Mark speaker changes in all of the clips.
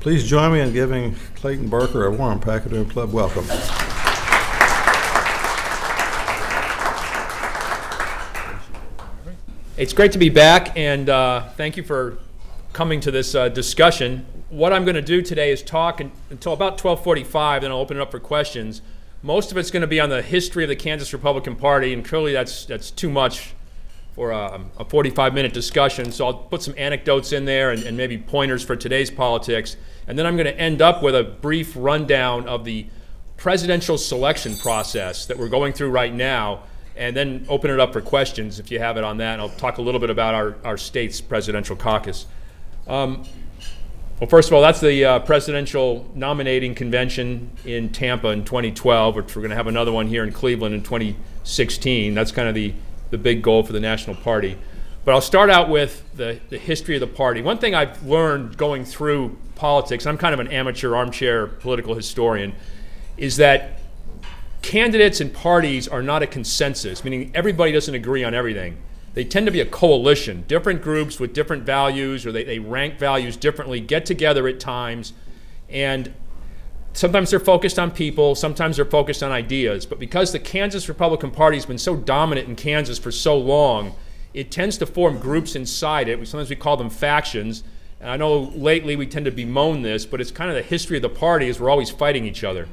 Speaker 1: Please join me in giving Clayton Barker a warm Pachyderm Club welcome.
Speaker 2: It's great to be back, and thank you for coming to this discussion. What I'm going to do today is talk until about 12:45, then I'll open it up for questions. Most of it's going to be on the history of the Kansas Republican Party, and clearly that's too much for a 45-minute discussion, so I'll put some anecdotes in there and maybe pointers for today's politics. And then I'm going to end up with a brief rundown of the presidential selection process that we're going through right now, and then open it up for questions if you have it on that. And I'll talk a little bit about our state's presidential caucus. Well, first of all, that's the presidential nominating convention in Tampa in 2012, which we're going to have another one here in Cleveland in 2016. That's kind of the big goal for the national party. But I'll start out with the history of the party. One thing I've learned going through politics, I'm kind of an amateur armchair political historian, is that candidates and parties are not a consensus, meaning everybody doesn't agree on everything. They tend to be a coalition. Different groups with different values, or they rank values differently, get together at times, and sometimes they're focused on people, sometimes they're focused on ideas. But because the Kansas Republican Party has been so dominant in Kansas for so long, it tends to form groups inside it. Sometimes we call them factions. And I know lately we tend to bemoan this, but it's kind of the history of the party is we're always fighting each other.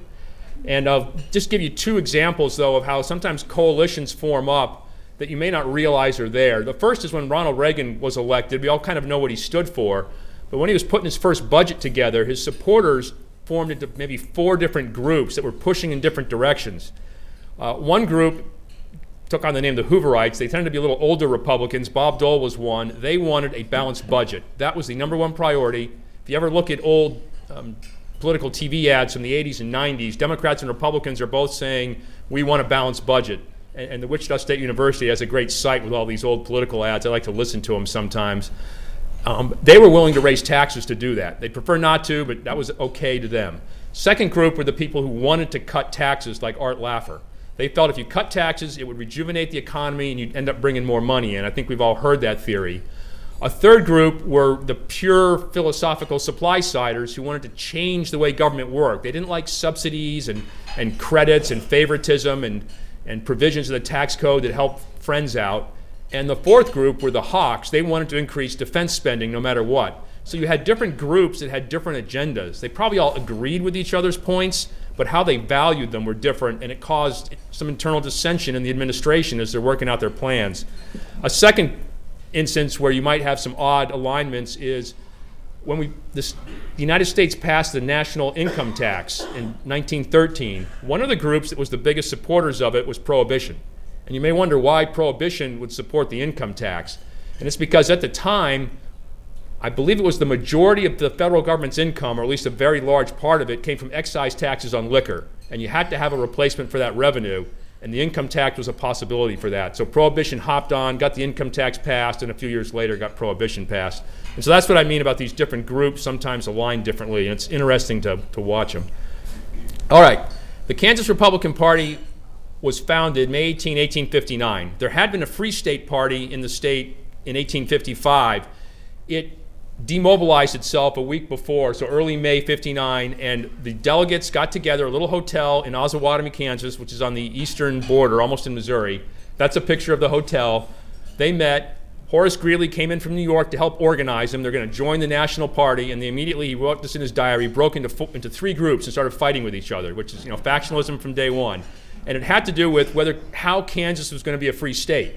Speaker 2: And I'll just give you two examples, though, of how sometimes coalitions form up that you may not realize are there. The first is when Ronald Reagan was elected. We all kind of know what he stood for. But when he was putting his first budget together, his supporters formed into maybe 4 different groups that were pushing in different directions. One group took on the name the Hooverites. They tended to be a little older Republicans. Bob Dole was one. They wanted a balanced budget. That was the number one priority. If you ever look at old political TV ads from the 80s and 90s, Democrats and Republicans are both saying, we want a balanced budget. And the Wichita State University has a great site with all these old political ads. I like to listen to them sometimes. They were willing to raise taxes to do that. They'd prefer not to, but that was okay to them. Second group were the people who wanted to cut taxes, like Art Laffer. They felt if you cut taxes, it would rejuvenate the economy and you'd end up bringing more money in. I think we've all heard that theory. A third group were the pure philosophical supply-siders who wanted to change the way government worked. They didn't like subsidies and credits and favoritism and provisions of the tax code that helped friends out. And the fourth group were the hawks. They wanted to increase defense spending no matter what. So you had different groups that had different agendas. They probably all agreed with each other's points, but how they valued them were different, and it caused some internal dissension in the administration as they're working out their plans. A second instance where you might have some odd alignments is when the United States passed the national income tax in 1913. One of the groups that was the biggest supporters of it was Prohibition. And you may wonder why Prohibition would support the income tax. And it's because at the time, I believe it was the majority of the federal government's income, or at least a very large part of it, came from excise taxes on liquor. And you had to have a replacement for that revenue, and the income tax was a possibility for that. So Prohibition hopped on, got the income tax passed, and a few years later got Prohibition passed. And so that's what I mean about these different groups sometimes aligned differently, and it's interesting to watch them. All right, the Kansas Republican Party was founded May 18, 1859. There had been a Free State Party in the state in 1855. It demobilized itself a week before, so early May 59, and the delegates got together, a little hotel in Osawatomie, Kansas, which is on the eastern border, almost in Missouri. That's a picture of the hotel. They met. Horace Greeley came in from New York to help organize them. They're going to join the National Party, and he wrote this in his diary, broke into 3 groups and started fighting with each other, which is factionalism from day one. And it had to do with how Kansas was going to be a free state.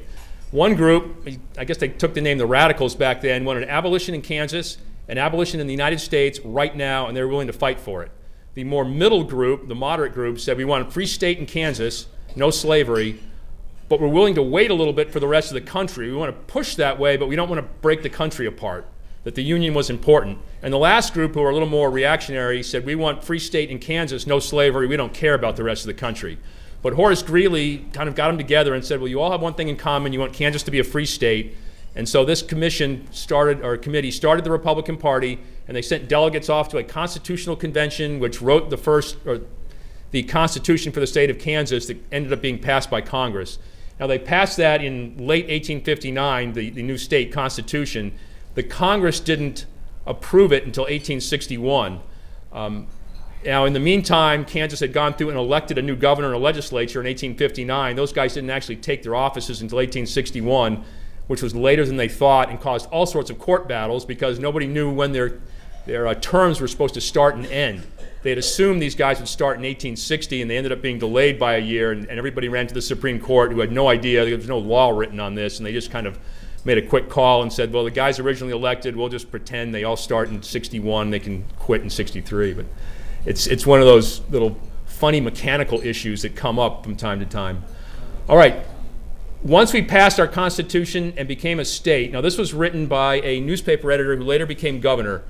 Speaker 2: One group, I guess they took the name the Radicals back then, wanted abolition in Kansas and abolition in the United States right now, and they were willing to fight for it. The more middle group, the moderate group, said we want a free state in Kansas, no slavery, but we're willing to wait a little bit for the rest of the country. We want to push that way, but we don't want to break the country apart, that the Union was important. And the last group, who were a little more reactionary, said we want free state in Kansas, no slavery, we don't care about the rest of the country. But Horace Greeley kind of got them together and said, well, you all have one thing in common. You want Kansas to be a free state. And so this committee started the Republican Party, and they sent delegates off to a constitutional convention, which wrote the Constitution for the state of Kansas that ended up being passed by Congress. Now, they passed that in late 1859, the new state constitution. The Congress didn't approve it until 1861. Now, in the meantime, Kansas had gone through and elected a new governor and a legislature in 1859. Those guys didn't actually take their offices until 1861, which was later than they thought and caused all sorts of court battles because nobody knew when their terms were supposed to start and end. They had assumed these guys would start in 1860, and they ended up being delayed by a year, and everybody ran to the Supreme Court who had no idea. There was no law written on this, and they just kind of made a quick call and said, well, the guys originally elected, we'll just pretend they all start in 61, they can quit in 63. But it's one of those little funny mechanical issues that come up from time to time. All right, once we passed our Constitution and became a state, now this was written by a newspaper editor who later became governor.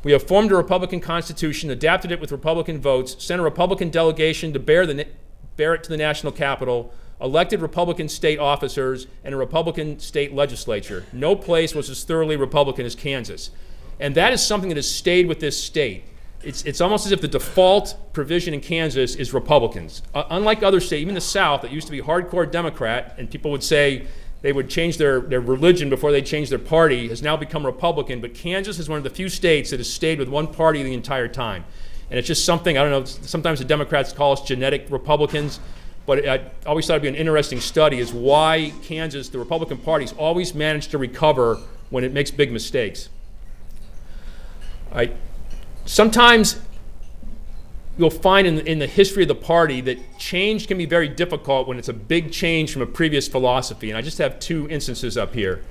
Speaker 2: We have formed a Republican Constitution, adapted it with Republican votes, sent a Republican delegation to bear it to the national capital, elected Republican state officers, and a Republican state legislature. No place was as thoroughly Republican as Kansas. And that is something that has stayed with this state. It's almost as if the default provision in Kansas is Republicans. Unlike other states, even the South, that used to be hardcore Democrat, and people would say they would change their religion before they changed their party, has now become Republican. But Kansas is one of the few states that has stayed with one party the entire time. And it's just something, I don't know, sometimes the Democrats call us genetic Republicans, but I always thought it'd be an interesting study is why Kansas, the Republican Party's always managed to recover when it makes big mistakes. All right. Sometimes you'll find in the history of the party that change can be very difficult when it's a big change from a previous philosophy. And I just have two instances up here.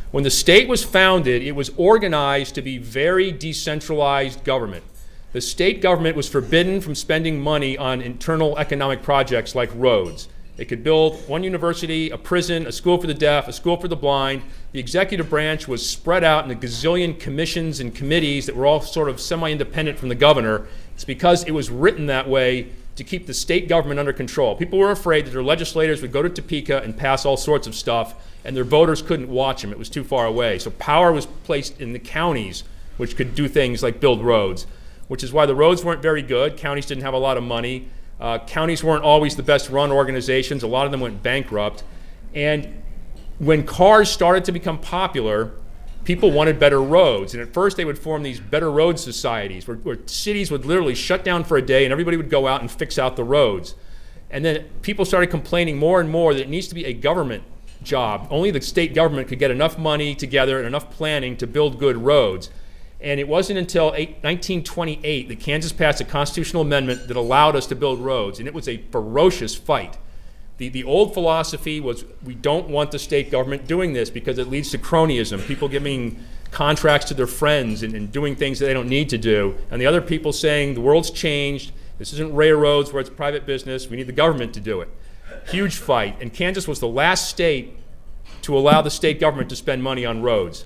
Speaker 2: When the state was founded, it was organized to be very decentralized government. The state government was forbidden from spending money on internal economic projects like roads. They could build one university, a prison, a school for the deaf, a school for the blind. The executive branch was spread out in a gazillion commissions and committees that were all sort of semi-independent from the governor. It's because it was written that way to keep the state government under control. People were afraid that their legislators would go to Topeka and pass all sorts of stuff, and their voters couldn't watch them. It was too far away. So power was placed in the counties, which could do things like build roads, which is why the roads weren't very good. Counties didn't have a lot of money. Counties weren't always the best run organizations. A lot of them went bankrupt. And when cars started to become popular, people wanted better roads. And at first they would form these better road societies where cities would literally shut down for a day and everybody would go out and fix out the roads. And then people started complaining more and more that it needs to be a government job. Only the state government could get enough money together and enough planning to build good roads. And it wasn't until 1928 that Kansas passed a constitutional amendment that allowed us to build roads, and it was a ferocious fight. The old philosophy was we don't want the state government doing this because it leads to cronyism, people giving contracts to their friends and doing things that they don't need to do, and the other people saying the world's changed, this isn't railroads where it's private business, we need the government to do it. Huge fight, and Kansas was the last state to allow the state government to spend money on roads.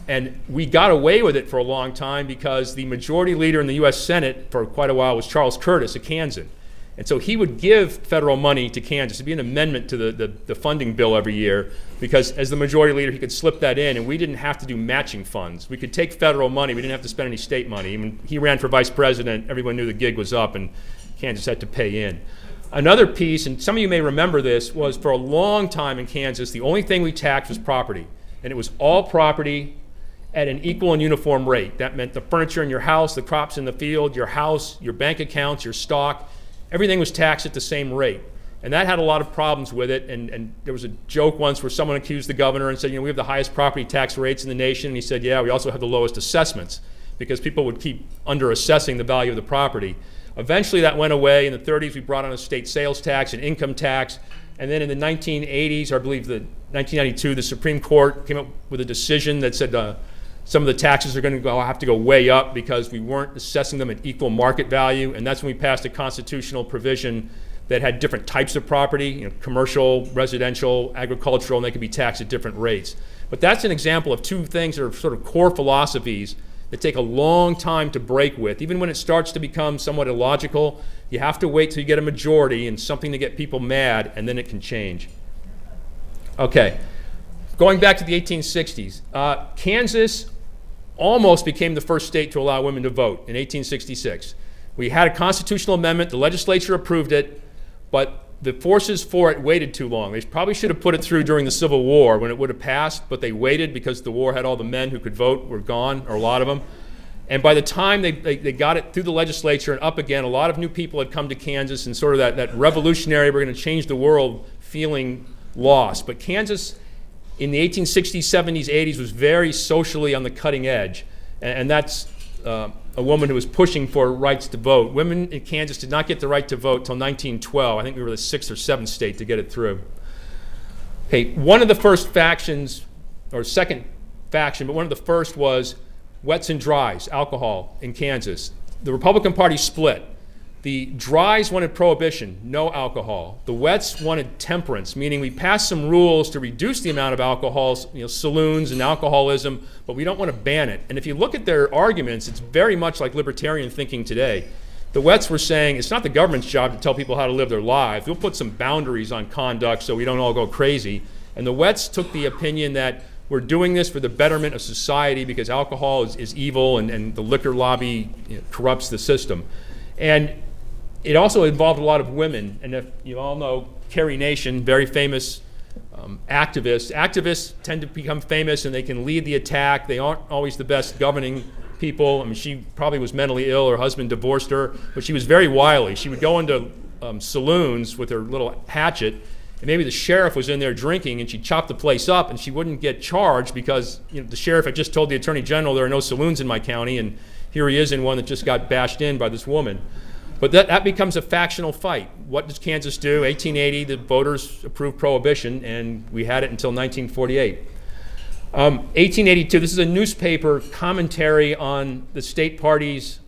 Speaker 2: And we got away with it for a long time because the majority leader in the U.S. Senate for quite a while was Charles Curtis, a Kansan. And so he would give federal money to Kansas. It'd be an amendment to the funding bill every year because as the majority leader, he could slip that in and we didn't have to do matching funds. We could take federal money. We didn't have to spend any state money. When he ran for vice president, everyone knew the gig was up and Kansas had to pay in. Another piece, and some of you may remember this, was for a long time in Kansas, the only thing we taxed was property. And it was all property at an equal and uniform rate. That meant the furniture in your house, the crops in the field, your house, your bank accounts, your stock, everything was taxed at the same rate. And that had a lot of problems with it. And there was a joke once where someone accused the governor and said, we have the highest property tax rates in the nation. And he said, yeah, we also have the lowest assessments because people would keep under-assessing the value of the property. Eventually that went away. In the 30s, we brought on a state sales tax and income tax. And then in the 1980s, or I believe 1992, the Supreme Court came up with a decision that said, some of the taxes are going to have to go way up because we weren't assessing them at equal market value, and that's when we passed a constitutional provision that had different types of property, commercial, residential, agricultural, and they could be taxed at different rates. But that's an example of two things that are sort of core philosophies that take a long time to break with. Even when it starts to become somewhat illogical, you have to wait till you get a majority and something to get people mad, and then it can change. Okay, going back to the 1860s, Kansas almost became the first state to allow women to vote in 1866. We had a constitutional amendment, the legislature approved it, but the forces for it waited too long. They probably should have put it through during the Civil War when it would have passed, but they waited because the war had all the men who could vote were gone, or a lot of them. And by the time they got it through the legislature and up again, a lot of new people had come to Kansas, and sort of that revolutionary, we're going to change the world feeling lost. But Kansas in the 1860s, 70s, 80s was very socially on the cutting edge. And that's a woman who was pushing for rights to vote. Women in Kansas did not get the right to vote until 1912. I think we were the 6th or 7th state to get it through. Okay, one of the first factions, or second faction, but one of the first was wets and dries, alcohol in Kansas. The Republican Party split. The dries wanted prohibition, no alcohol. The wets wanted temperance, meaning we passed some rules to reduce the amount of alcohol, saloons and alcoholism, but we don't want to ban it. And if you look at their arguments, it's very much like libertarian thinking today. The wets were saying it's not the government's job to tell people how to live their lives. We'll put some boundaries on conduct so we don't all go crazy. And the wets took the opinion that we're doing this for the betterment of society because alcohol is evil and the liquor lobby corrupts the system. And it also involved a lot of women. And if you all know Carrie Nation, very famous activist. Activists tend to become famous and they can lead the attack. They aren't always the best governing people. I mean, she probably was mentally ill. Her husband divorced her, but she was very wily. She would go into saloons with her little hatchet, and maybe the sheriff was in there drinking, and she'd chop the place up, and she wouldn't get charged because the sheriff had just told the attorney general there are no saloons in my county, and here he is in one that just got bashed in by this woman. But that becomes a factional fight. What does Kansas do? 1880, the voters approved prohibition, and we had it until 1948. 1882, this is a newspaper commentary on the state party's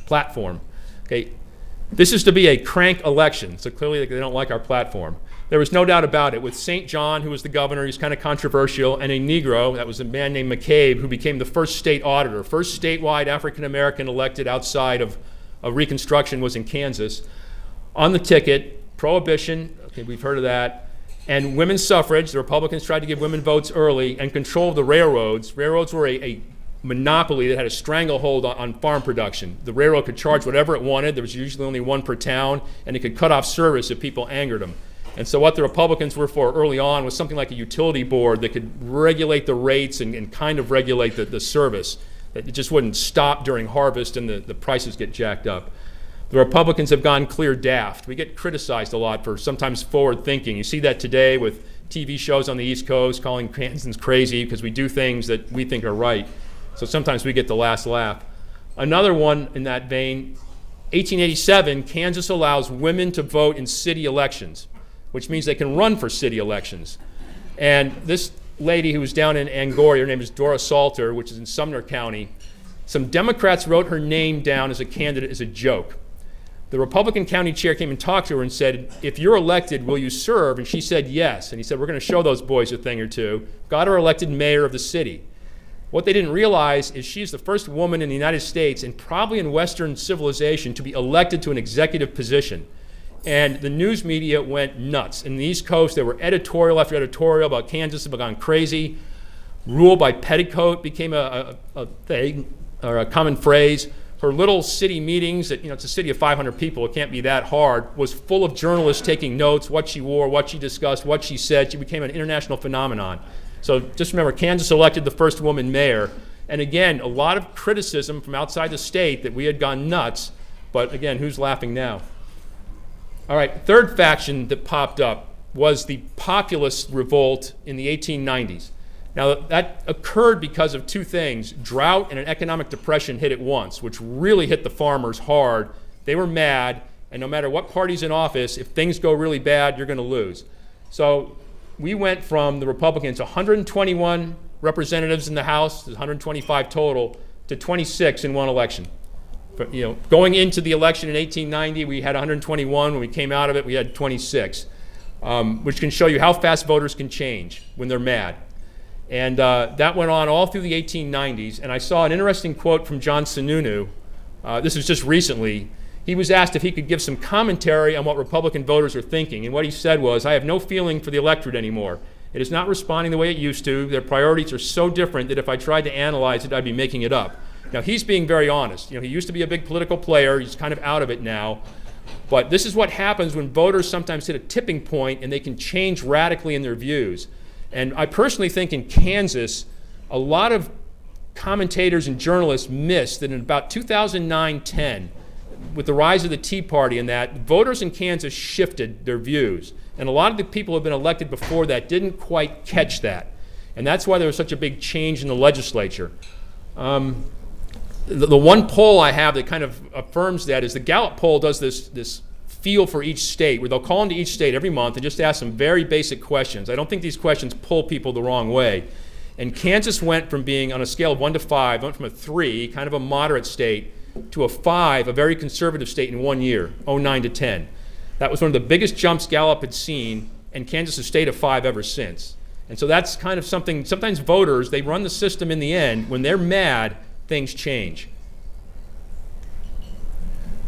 Speaker 2: platform. Okay, this is to be a crank election, so clearly they don't like our platform. There was no doubt about it. With St. John, who was the governor, he's kind of controversial, and a Negro, that was a man named McCabe, who became the first state auditor. First statewide African-American elected outside of Reconstruction was in Kansas. On the ticket, prohibition, okay, we've heard of that, and women's suffrage. The Republicans tried to give women votes early and control the railroads. Railroads were a monopoly that had a stranglehold on farm production. The railroad could charge whatever it wanted. There was usually only one per town, and it could cut off service if people angered them. And so what the Republicans were for early on was something like a utility board that could regulate the rates and kind of regulate the service. It just wouldn't stop during harvest and the prices get jacked up. The Republicans have gone clear daft. We get criticized a lot for sometimes forward thinking. You see that today with TV shows on the East Coast calling Kansans crazy because we do things that we think are right. So sometimes we get the last laugh. Another one in that vein, 1887, Kansas allows women to vote in city elections, which means they can run for city elections. And this lady who was down in Angora, her name is Dora Salter, which is in Sumner County. Some Democrats wrote her name down as a candidate as a joke. The Republican county chair came and talked to her and said, if you're elected, will you serve? And she said yes. And he said, we're going to show those boys a thing or two. Got her elected mayor of the city. What they didn't realize is she's the first woman in the United States and probably in Western civilization to be elected to an executive position. And the news media went nuts. In the East Coast, there were editorial after editorial about Kansas have gone crazy. Rule by petticoat became a thing, or a common phrase. Her little city meetings, it's a city of 500 people, it can't be that hard, was full of journalists taking notes, what she wore, what she discussed, what she said. She became an international phenomenon. So just remember, Kansas elected the first woman mayor. And again, a lot of criticism from outside the state that we had gone nuts. But again, who's laughing now? All right, third faction that popped up was the populist revolt in the 1890s. Now, that occurred because of two things. Drought and an economic depression hit at once, which really hit the farmers hard. They were mad, and no matter what party's in office, if things go really bad, you're going to lose. So we went from the Republicans, 121 representatives in the House, 125 total, to 26 in one election. But, going into the election in 1890, we had 121. When we came out of it, we had 26, which can show you how fast voters can change when they're mad. And that went on all through the 1890s. And I saw an interesting quote from John Sununu. This was just recently. He was asked if he could give some commentary on what Republican voters are thinking. And what he said was, I have no feeling for the electorate anymore. It is not responding the way it used to. Their priorities are so different that if I tried to analyze it, I'd be making it up. Now, he's being very honest. He used to be a big political player. He's kind of out of it now. But this is what happens when voters sometimes hit a tipping point and they can change radically in their views. And I personally think in Kansas, a lot of commentators and journalists missed that in about 2009-10, with the rise of the Tea Party and that, voters in Kansas shifted their views. And a lot of the people who have been elected before that didn't quite catch that. And that's why there was such a big change in the legislature. The one poll I have that kind of affirms that is the Gallup poll does this feel for each state, where they'll call into each state every month and just ask some very basic questions. I don't think these questions pull people the wrong way. And Kansas went from being, on a scale of 1 to 5, went from a 3, kind of a moderate state, to a 5, a very conservative state in 1 year, 09 to 10. That was one of the biggest jumps Gallup had seen, and Kansas has stayed a 5 ever since. And so that's kind of something, sometimes voters, they run the system in the end. When they're mad, things change.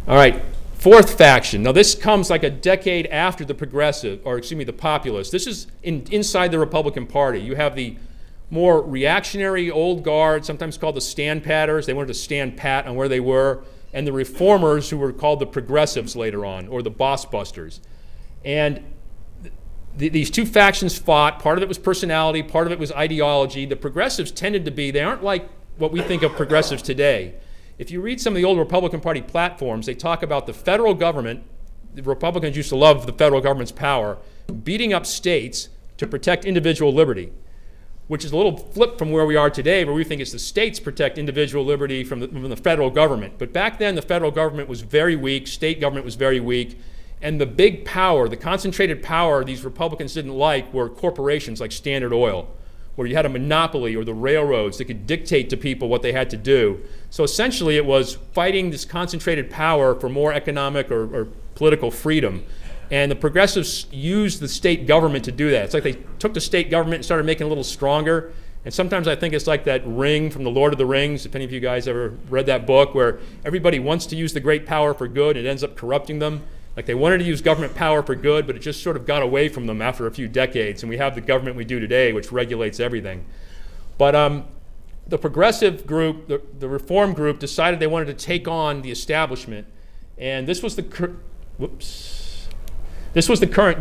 Speaker 2: All right, fourth faction. Now this comes like a decade after the the populists. This is inside the Republican Party. You have the more reactionary old guard, sometimes called the stand-patters. They wanted to stand pat on where they were. And the reformers, who were called the progressives later on, or the boss busters. And these two factions fought. Part of it was personality, part of it was ideology. The progressives tended to be, they aren't like what we think of progressives today. If you read some of the old Republican Party platforms, they talk about the federal government. The Republicans used to love the federal government's power, beating up states to protect individual liberty, which is a little flip from where we are today, where we think it's the states protect individual liberty from the federal government. But back then, the federal government was very weak, state government was very weak, and the big power, the concentrated power these Republicans didn't like were corporations like Standard Oil, where you had a monopoly, or the railroads that could dictate to people what they had to do. So essentially, it was fighting this concentrated power for more economic or political freedom. And the progressives used the state government to do that. It's like they took the state government and started making it a little stronger. And sometimes I think it's like that ring from the Lord of the Rings, if any of you guys ever read that book, where everybody wants to use the great power for good and it ends up corrupting them. Like they wanted to use government power for good, but it just sort of got away from them after a few decades. And we have the government we do today, which regulates everything. But the progressive group, the reform group, decided they wanted to take on the establishment. And this was the current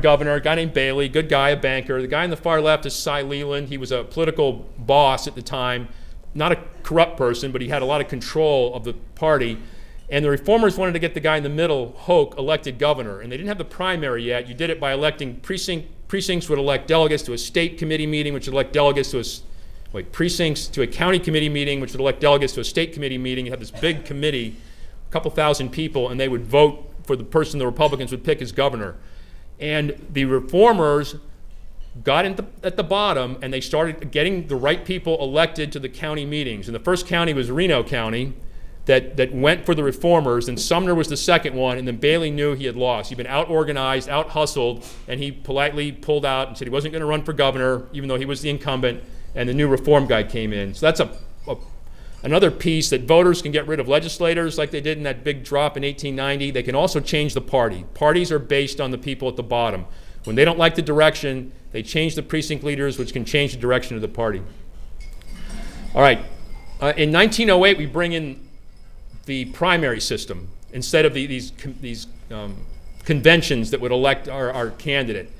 Speaker 2: governor, a guy named Bailey, good guy, a banker. The guy on the far left is Cy Leland. He was a political boss at the time, not a corrupt person, but he had a lot of control of the party. And the reformers wanted to get the guy in the middle, Hoke, elected governor. And they didn't have the primary yet. You did it by electing precincts would elect delegates to a state committee meeting, which would elect delegates to precincts to a county committee meeting, which would elect delegates to a state committee meeting. You have this big committee, a couple thousand people, and they would vote for the person the Republicans would pick as governor. And the reformers got at the bottom, and they started getting the right people elected to the county meetings. And the first county was Reno County that went for the reformers, and Sumner was the second one, and then Bailey knew he had lost. He'd been out-organized, out-hustled, and he politely pulled out and said he wasn't going to run for governor, even though he was the incumbent, and the new reform guy came in. So that's another piece that voters can get rid of legislators like they did in that big drop in 1890. They can also change the party. Parties are based on the people at the bottom. When they don't like the direction, they change the precinct leaders, which can change the direction of the party. All right. In 1908, we bring in the primary system instead of these conventions that would elect our candidate.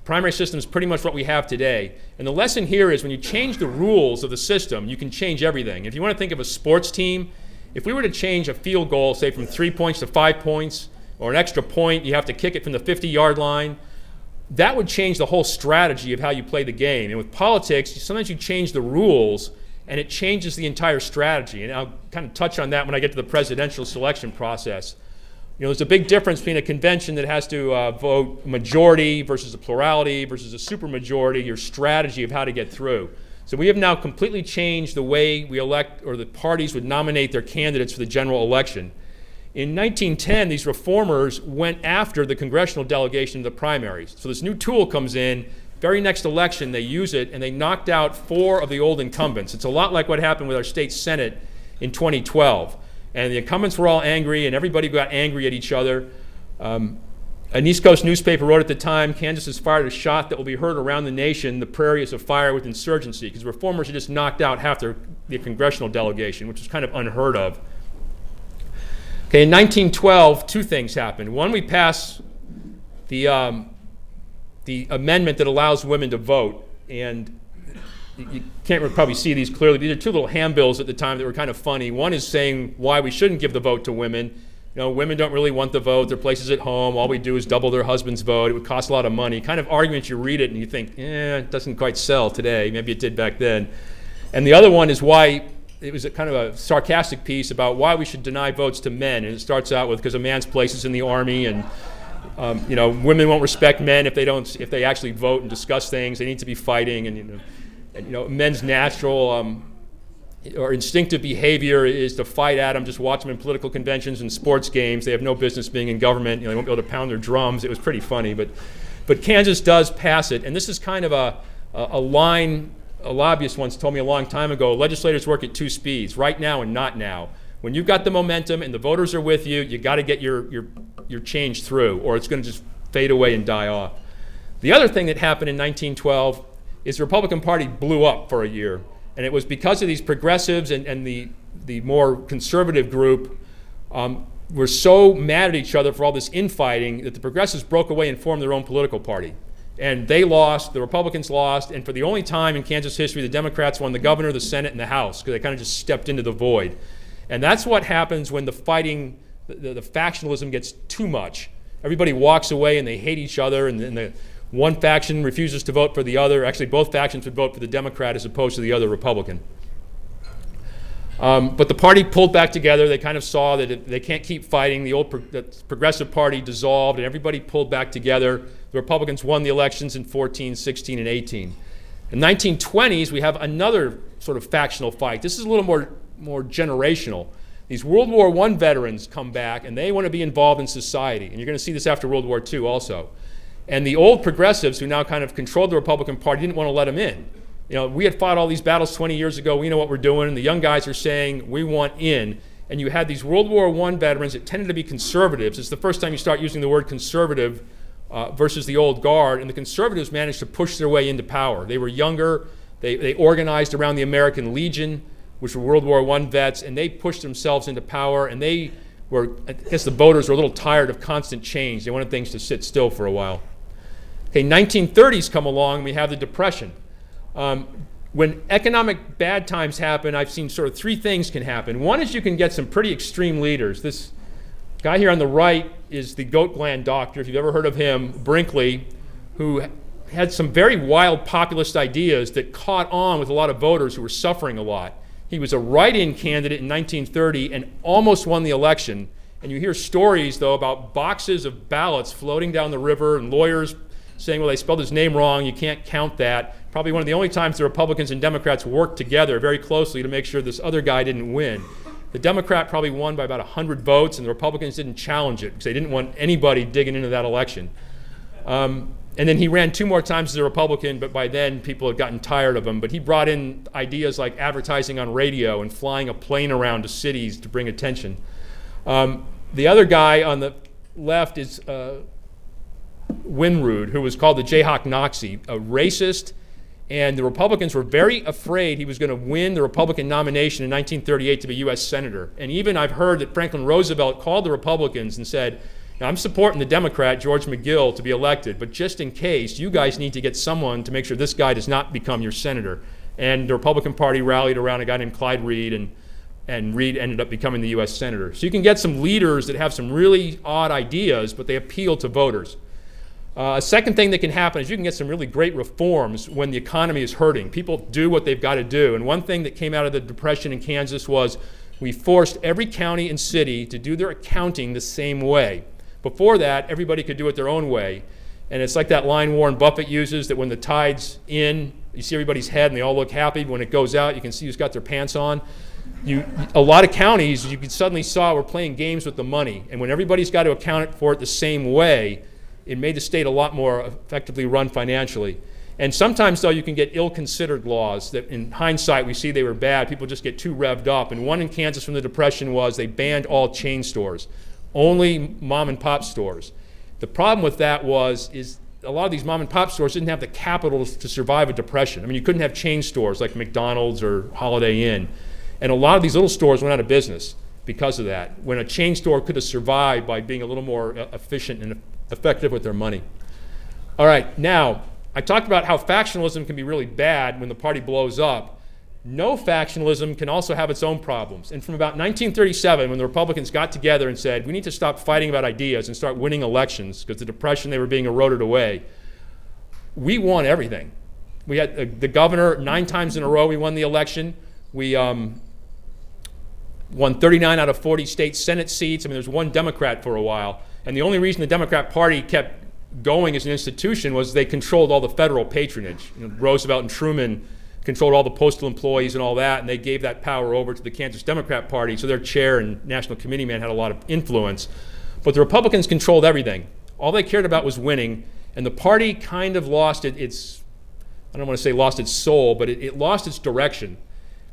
Speaker 2: Primary system is pretty much what we have today. And the lesson here is when you change the rules of the system, you can change everything. If you want to think of a sports team, if we were to change a field goal, say from 3 points to 5 points, or an extra point, you have to kick it from the 50-yard line, that would change the whole strategy of how you play the game. And with politics, sometimes you change the rules, and it changes the entire strategy. And I'll kind of touch on that when I get to the presidential selection process. You know, there's a big difference between a convention that has to vote majority versus a plurality versus a supermajority, your strategy of how to get through. So we have now completely changed the way we elect, or the parties would nominate their candidates for the general election. In 1910, these reformers went after the congressional delegation of the primaries. So this new tool comes in. Very next election, they use it, and they knocked out 4 of the old incumbents. It's a lot like what happened with our state Senate in 2012. And the incumbents were all angry, and everybody got angry at each other. An East Coast newspaper wrote at the time, Kansas has fired a shot that will be heard around the nation. The prairie is afire with insurgency, because reformers had just knocked out half the congressional delegation, which was kind of unheard of. Okay, in 1912, 2 things happened. One, we passed the amendment that allows women to vote. And you can't probably see these clearly. These are two little handbills at the time that were kind of funny. One is saying why we shouldn't give the vote to women. Women don't really want the vote. Their places at home. All we do is double their husband's vote. It would cost a lot of money. Kind of arguments, you read it and you think, it doesn't quite sell today. Maybe it did back then. And the other one is why, it was a kind of a sarcastic piece about why we should deny votes to men. And it starts out with because a man's place is in the army, and women won't respect men if they actually vote and discuss things. They need to be fighting, and men's natural or instinctive behavior is to fight at them. Just watch them in political conventions and sports games. They have no business being in government. They won't be able to pound their drums. It was pretty funny, but Kansas does pass it, and this is kind of a line a lobbyist once told me a long time ago. Legislators work at two speeds: right now and not now. When you've got the momentum and the voters are with you, you got to get your change through, or it's going to just fade away and die off. The other thing that happened in 1912 is the Republican Party blew up for a year. And it was because of these progressives and the more conservative group were so mad at each other for all this infighting that the progressives broke away and formed their own political party. And they lost, the Republicans lost, and for the only time in Kansas history, the Democrats won the governor, the Senate, and the House, because they kind of just stepped into the void. And that's what happens when the fighting, the factionalism gets too much. Everybody walks away and they hate each other, and the one faction refuses to vote for the other. Actually, both factions would vote for the Democrat as opposed to the other Republican. But the party pulled back together. They kind of saw that they can't keep fighting. The old Progressive Party dissolved, and everybody pulled back together. The Republicans won the elections in 14, 16, and 18. In the 1920s, we have another sort of factional fight. This is a little more generational. These World War I veterans come back, and they want to be involved in society. And you're going to see this after World War II also. And the old progressives, who now kind of controlled the Republican Party, didn't want to let them in. We had fought all these battles 20 years ago. We know what we're doing. And the young guys are saying, we want in. And you had these World War I veterans that tended to be conservatives. It's the first time you start using the word conservative versus the old guard. And the conservatives managed to push their way into power. They were younger. They organized around the American Legion, which were World War I vets, and they pushed themselves into power. And I guess the voters were a little tired of constant change. They wanted things to sit still for a while. Okay, 1930s come along, and we have the Depression. When economic bad times happen, I've seen sort of three things can happen. One is you can get some pretty extreme leaders. This guy here on the right is the goat gland doctor, if you've ever heard of him, Brinkley, who had some very wild populist ideas that caught on with a lot of voters who were suffering a lot. He was a write-in candidate in 1930 and almost won the election. And you hear stories, though, about boxes of ballots floating down the river and lawyers saying, well, they spelled his name wrong, you can't count that. Probably one of the only times the Republicans and Democrats worked together very closely to make sure this other guy didn't win. The Democrat probably won by about 100 votes, and the Republicans didn't challenge it because they didn't want anybody digging into that election. And then he ran 2 more times as a Republican, but by then people had gotten tired of him. But he brought in ideas like advertising on radio and flying a plane around to cities to bring attention. The other guy on the left is Winrood, who was called the Jayhawk Nazi, a racist, and the Republicans were very afraid he was going to win the Republican nomination in 1938 to be U.S. Senator. And even I've heard that Franklin Roosevelt called the Republicans and said, I'm supporting the Democrat, George McGill, to be elected, but just in case, you guys need to get someone to make sure this guy does not become your senator. And the Republican Party rallied around a guy named Clyde Reed, and Reed ended up becoming the U.S. Senator. So you can get some leaders that have some really odd ideas, but they appeal to voters. A second thing that can happen is you can get some really great reforms when the economy is hurting. People do what they've got to do. And one thing that came out of the Depression in Kansas was we forced every county and city to do their accounting the same way. Before that, everybody could do it their own way. And it's like that line Warren Buffett uses, that when the tide's in, you see everybody's head and they all look happy. When it goes out, you can see who's got their pants on. A lot of counties, you could suddenly saw, were playing games with the money. And when everybody's got to account for it the same way, it made the state a lot more effectively run financially. And sometimes, though, you can get ill-considered laws that in hindsight we see they were bad. People just get too revved up. And one in Kansas from the Depression was they banned all chain stores, only mom-and-pop stores. The problem with that is a lot of these mom-and-pop stores didn't have the capital to survive a depression. I mean, you couldn't have chain stores like McDonald's or Holiday Inn. And a lot of these little stores went out of business because of that, when a chain store could have survived by being a little more efficient and effective with their money. All right, now, I talked about how factionalism can be really bad when the party blows up. No factionalism can also have its own problems. And from about 1937, when the Republicans got together and said, we need to stop fighting about ideas and start winning elections because the Depression, they were being eroded away, we won everything. We had the governor 9 times in a row. We won the election. We won 39 out of 40 state Senate seats. I mean, there was one Democrat for a while. And the only reason the Democrat Party kept going as an institution was they controlled all the federal patronage. Roosevelt and Truman controlled all the postal employees and all that, and they gave that power over to the Kansas Democrat Party, so their chair and national committee man had a lot of influence. But the Republicans controlled everything. All they cared about was winning, and the party kind of lost its, I don't want to say lost its soul, but it lost its direction.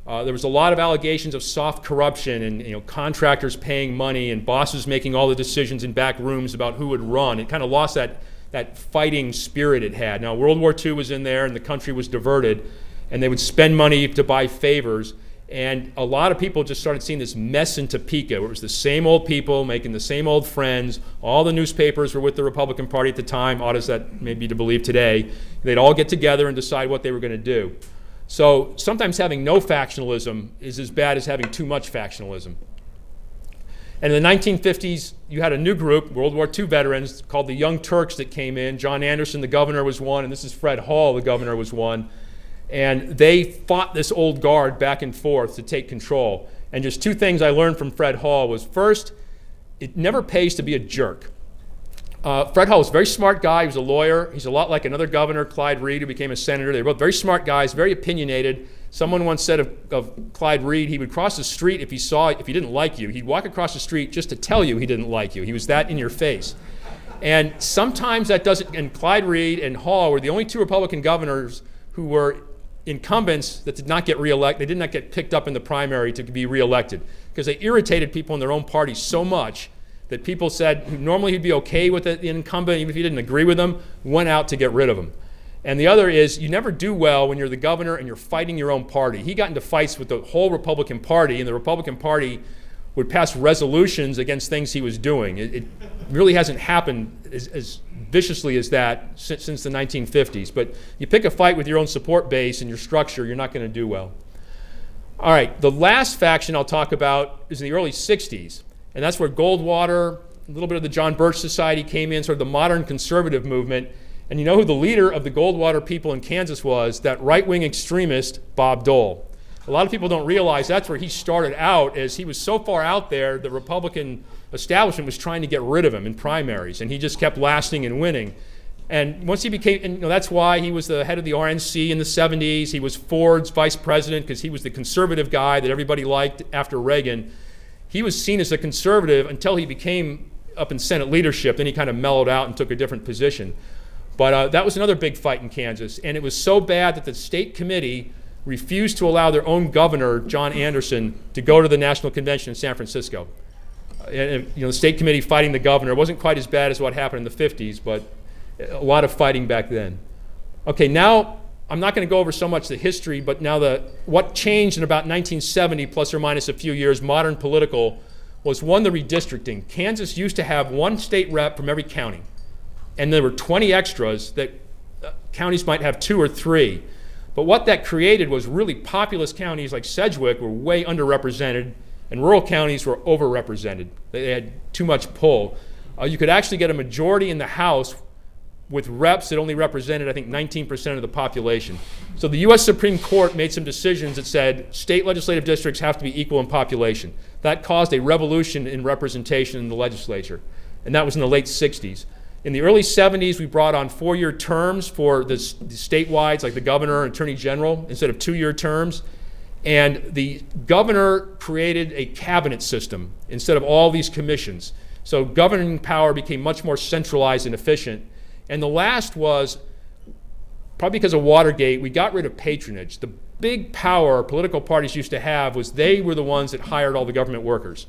Speaker 2: There was a lot of allegations of soft corruption and contractors paying money and bosses making all the decisions in back rooms about who would run. It kind of lost that fighting spirit it had. Now, World War II was in there and the country was diverted, and they would spend money to buy favors. And a lot of people just started seeing this mess in Topeka, where it was the same old people making the same old friends. All the newspapers were with the Republican Party at the time, odd as that may be to believe today. They'd all get together and decide what they were going to do. So sometimes having no factionalism is as bad as having too much factionalism. And in the 1950s, you had a new group, World War II veterans, called the Young Turks that came in. John Anderson, the governor, was one, and this is Fred Hall, the governor, was one. And they fought this old guard back and forth to take control. And just 2 things I learned from Fred Hall was, first, it never pays to be a jerk. Fred Hall was a very smart guy. He was a lawyer. He's a lot like another governor, Clyde Reed, who became a senator. They were both very smart guys, very opinionated. Someone once said of Clyde Reed, he would cross the street if he didn't like you. He'd walk across the street just to tell you he didn't like you. He was that in your face. And sometimes that doesn't, and Clyde Reed and Hall were the only 2 Republican governors who were incumbents that did not get reelected. They did not get picked up in the primary to be reelected because they irritated people in their own party so much that people said normally he'd be okay with the incumbent, even if he didn't agree with them, went out to get rid of him. And the other is, you never do well when you're the governor and you're fighting your own party. He got into fights with the whole Republican Party, and the Republican Party would pass resolutions against things he was doing. It really hasn't happened as viciously as that since the 1950s. But you pick a fight with your own support base and your structure, you're not going to do well. All right, the last faction I'll talk about is in the early 60s. And that's where Goldwater, a little bit of the John Birch Society came in, sort of the modern conservative movement. And you know who the leader of the Goldwater people in Kansas was? That right-wing extremist, Bob Dole. A lot of people don't realize that's where he started out, as he was so far out there, the Republican establishment was trying to get rid of him in primaries, and he just kept lasting and winning. And once he became, and that's why he was the head of the RNC in the 70s. He was Ford's vice president because he was the conservative guy that everybody liked after Reagan. He was seen as a conservative until he became up in Senate leadership. Then he kind of mellowed out and took a different position. But that was another big fight in Kansas. And it was so bad that the state committee refused to allow their own governor, John Anderson, to go to the National Convention in San Francisco. And, the state committee fighting the governor. It wasn't quite as bad as what happened in the 50s, but a lot of fighting back then. Okay, now I'm not going to go over so much the history, but now what changed in about 1970, plus or minus a few years, modern political, was one, the redistricting. Kansas used to have 1 state rep from every county, and there were 20 extras that counties might have 2 or 3. But what that created was really populous counties like Sedgwick were way underrepresented, and rural counties were overrepresented. They had too much pull. You could actually get a majority in the House with reps that only represented, I think, 19% of the population. So the U.S. Supreme Court made some decisions that said state legislative districts have to be equal in population. That caused a revolution in representation in the legislature, and that was in the late 60s. In the early 70s, we brought on 4-year terms for the statewide, like the governor and attorney general, instead of 2-year terms. And the governor created a cabinet system instead of all these commissions. So governing power became much more centralized and efficient. And the last was, probably because of Watergate, we got rid of patronage. The big power political parties used to have was they were the ones that hired all the government workers.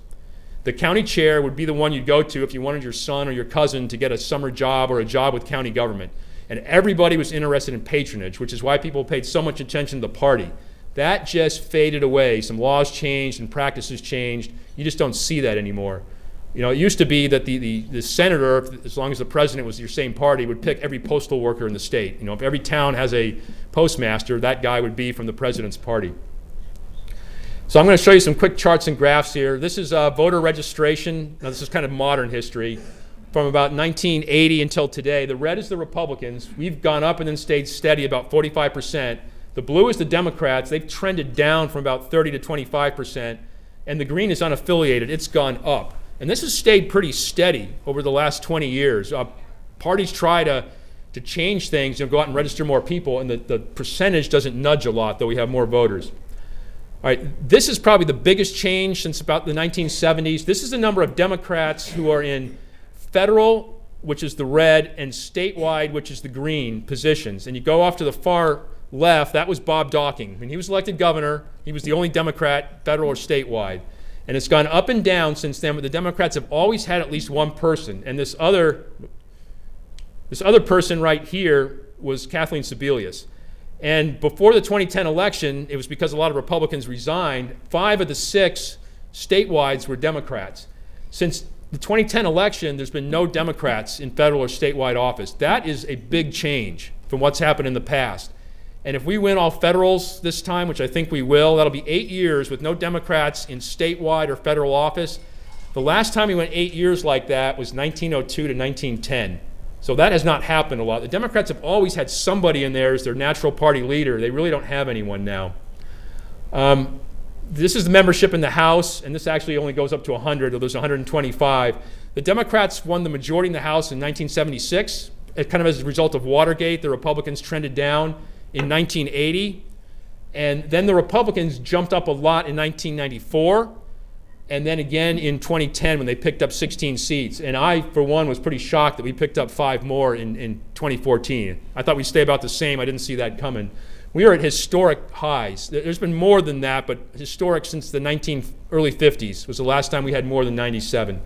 Speaker 2: The county chair would be the one you'd go to if you wanted your son or your cousin to get a summer job or a job with county government. And everybody was interested in patronage, which is why people paid so much attention to the party. That just faded away. Some laws changed and practices changed. You just don't see that anymore. You know, it used to be that the senator, as long as the president was your same party, would pick every postal worker in the state. You know, if every town has a postmaster, that guy would be from the president's party. So I'm going to show you some quick charts and graphs here. This is voter registration. Now, this is kind of modern history. From about 1980 until today, the red is the Republicans. We've gone up and then stayed steady about 45%. The blue is the Democrats. They've trended down from about 30 to 25%. And the green is unaffiliated. It's gone up. And this has stayed pretty steady over the last 20 years. Parties try to change things, go out and register more people, and the percentage doesn't nudge a lot, though we have more voters. All right, this is probably the biggest change since about the 1970s. This is the number of Democrats who are in federal, which is the red, and statewide, which is the green, positions. And you go off to the far left, that was Bob Docking. When he was elected governor, he was the only Democrat, federal or statewide. And it's gone up and down since then, but the Democrats have always had at least one person. And this other person right here was Kathleen Sebelius. And before the 2010 election, it was because a lot of Republicans resigned. 5 of the 6 statewide were Democrats. Since the 2010 election, there's been no Democrats in federal or statewide office. That is a big change from what's happened in the past. And if we win all federals this time, which I think we will, that'll be 8 years with no Democrats in statewide or federal office. The last time we went 8 years like that was 1902 to 1910. So that has not happened a lot. The Democrats have always had somebody in there as their natural party leader. They really don't have anyone now. This is the membership in the House, and this actually only goes up to 100, or there's 125. The Democrats won the majority in the House in 1976. Kind of as a result of Watergate, the Republicans trended down in 1980. And then the Republicans jumped up a lot in 1994. And then again in 2010 when they picked up 16 seats. And I, for one, was pretty shocked that we picked up 5 more in 2014. I thought we'd stay about the same. I didn't see that coming. We are at historic highs. There's been more than that, but historic since the early 50s was the last time we had more than 97.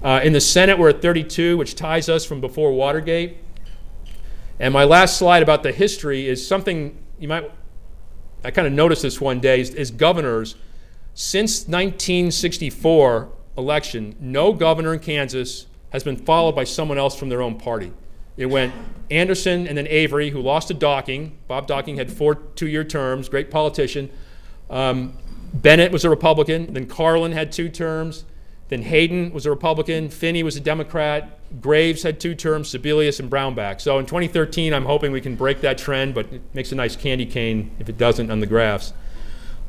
Speaker 2: In the Senate, we're at 32, which ties us from before Watergate. And my last slide about the history is something I kind of noticed this one day, is governors. Since 1964 election, no governor in Kansas has been followed by someone else from their own party. It went Anderson and then Avery, who lost to Docking. Bob Docking had 4 two-year terms, great politician. Bennett was a Republican. Then Carlin had 2 terms. Then Hayden was a Republican. Finney was a Democrat. Graves had 2 terms, Sebelius and Brownback. So in 2013, I'm hoping we can break that trend, but it makes a nice candy cane if it doesn't on the graphs.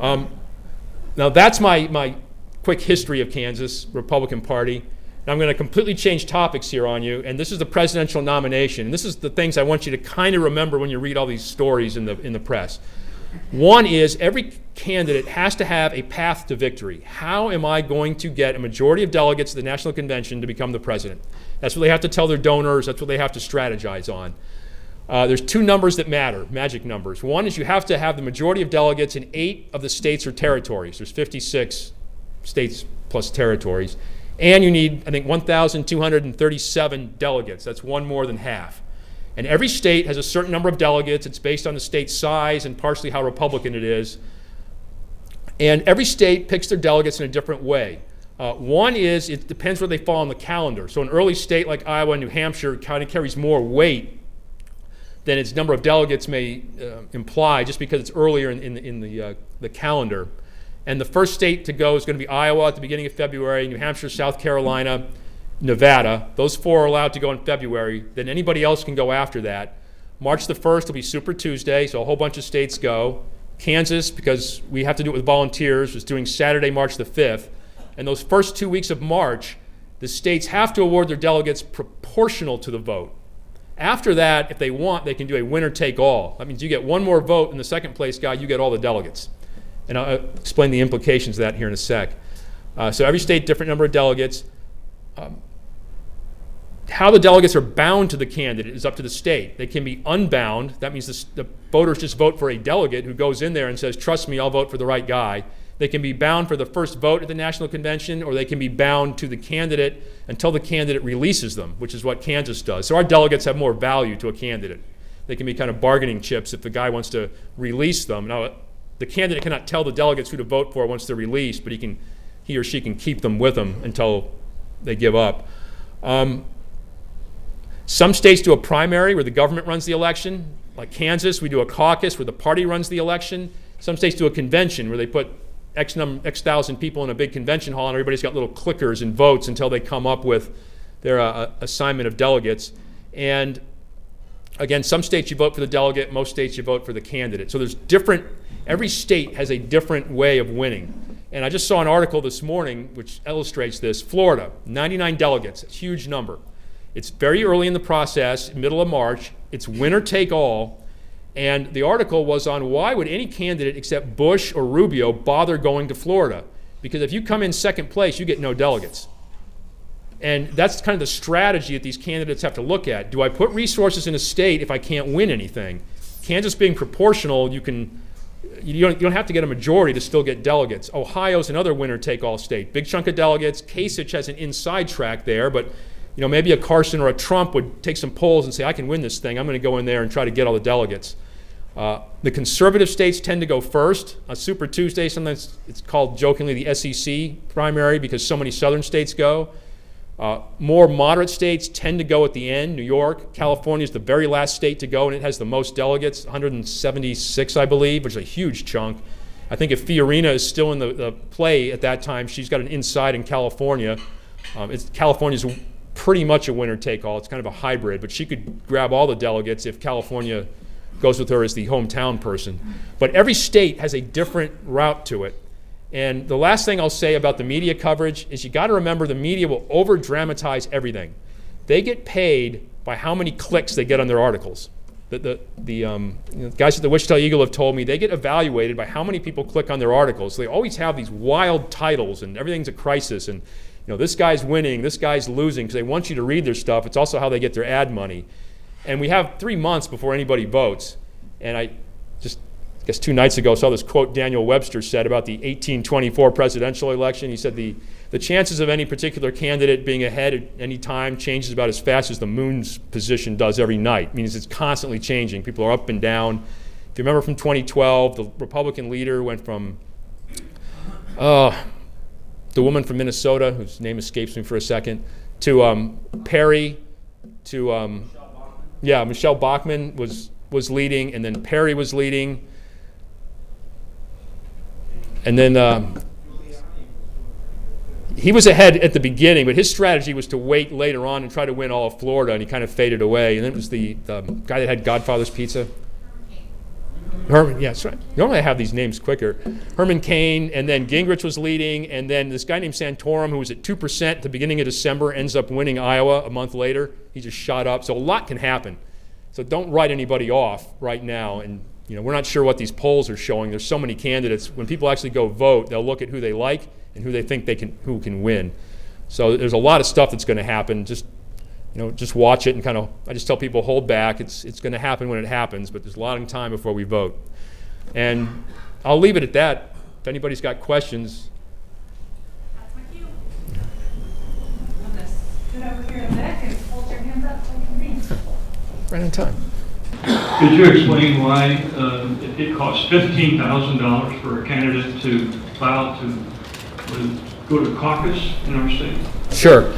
Speaker 2: Now that's my quick history of Kansas, Republican Party. Now I'm going to completely change topics here on you, and this is the presidential nomination. And this is the things I want you to kind of remember when you read all these stories in the press. One is every candidate has to have a path to victory. How am I going to get a majority of delegates at the National Convention to become the president? That's what they have to tell their donors. That's what they have to strategize on. There's 2 numbers that matter, magic numbers. One is you have to have the majority of delegates in 8 of the states or territories. There's 56 states plus territories. And you need, I think, 1,237 delegates. That's one more than half. And every state has a certain number of delegates. It's based on the state's size and partially how Republican it is. And every state picks their delegates in a different way. One is it depends where they fall on the calendar. So an early state like Iowa and New Hampshire kind of carries more weight than its number of delegates may imply, just because it's earlier in the calendar. And the first state to go is going to be Iowa at the beginning of February, New Hampshire, South Carolina, Nevada. Those 4 are allowed to go in February. Then anybody else can go after that. March the 1st will be Super Tuesday, so a whole bunch of states go. Kansas, because we have to do it with volunteers, is doing Saturday, March the 5th. And those first 2 weeks of March, the states have to award their delegates proportional to the vote. After that, if they want, they can do a winner-take-all. That means you get one more vote than the second place guy, you get all the delegates. And I'll explain the implications of that here in a sec. So every state, different number of delegates. How the delegates are bound to the candidate is up to the state. They can be unbound. That means the voters just vote for a delegate who goes in there and says, trust me, I'll vote for the right guy. They can be bound for the first vote at the National Convention, or they can be bound to the candidate until the candidate releases them, which is what Kansas does. So our delegates have more value to a candidate. They can be kind of bargaining chips if the guy wants to release them. Now, the candidate cannot tell the delegates who to vote for once they're released, but he or she can keep them with him until they give up. Some states do a primary where the government runs the election. Like Kansas, we do a caucus where the party runs the election. Some states do a convention where they put X thousand people in a big convention hall and everybody's got little clickers and votes until they come up with their assignment of delegates. And again, some states you vote for the delegate, most states you vote for the candidate. So there's every state has a different way of winning. And I just saw an article this morning which illustrates this. Florida, 99 delegates, a huge number. It's very early in the process, middle of March. It's winner take all. And the article was on why would any candidate except Bush or Rubio bother going to Florida? Because if you come in second place, you get no delegates. And that's kind of the strategy that these candidates have to look at. Do I put resources in a state if I can't win anything? Kansas being proportional, you don't have to get a majority to still get delegates. Ohio's another winner-take-all state. Big chunk of delegates. Kasich has an inside track there, but maybe a Carson or a Trump would take some polls and say, I can win this thing. I'm going to go in there and try to get all the delegates. The conservative states tend to go first. On Super Tuesday, sometimes it's called jokingly the SEC primary because so many southern states go. More moderate states tend to go at the end. New York, California is the very last state to go, and it has the most delegates, 176, I believe, which is a huge chunk. I think if Fiorina is still in the play at that time, she's got an inside in California. California's pretty much a winner-take-all. It's kind of a hybrid, but she could grab all the delegates if California goes with her as the hometown person. But every state has a different route to it. And the last thing I'll say about the media coverage is you got to remember the media will over-dramatize everything. They get paid by how many clicks they get on their articles. The guys at the Wichita Eagle have told me they get evaluated by how many people click on their articles. So they always have these wild titles and everything's a crisis and this guy's winning, this guy's losing, because they want you to read their stuff. It's also how they get their ad money. And we have 3 months before anybody votes. And I guess 2 nights ago, saw this quote Daniel Webster said about the 1824 presidential election. He said the chances of any particular candidate being ahead at any time changes about as fast as the moon's position does every night. It means it's constantly changing. People are up and down. If you remember from 2012, the Republican leader went from the woman from Minnesota, whose name escapes me for a second, to Perry, to Michelle Bachmann was leading, and then Perry was leading. And then he was ahead at the beginning, but his strategy was to wait later on and try to win all of Florida, and he kind of faded away. And then it was the guy that had Godfather's Pizza. Herman, yeah, that's right. Normally I have these names quicker. Herman Cain, and then Gingrich was leading, and then this guy named Santorum, who was at 2% at the beginning of December, ends up winning Iowa a month later. He just shot up. So a lot can happen. So don't write anybody off right now. And we're not sure what these polls are showing. There's so many candidates. When people actually go vote, they'll look at who they like and who they think who can win. So there's a lot of stuff that's going to happen. Just watch it and I just tell people hold back. It's going to happen when it happens, but there's a lot of time before we vote. And I'll leave it at that. If anybody's got questions.
Speaker 3: That's my cue. Sit over here in the back and hold your hands up so you can read.
Speaker 2: Right on time.
Speaker 4: Could you explain why it costs $15,000 for a candidate to file to go to caucus in our state?
Speaker 2: Sure.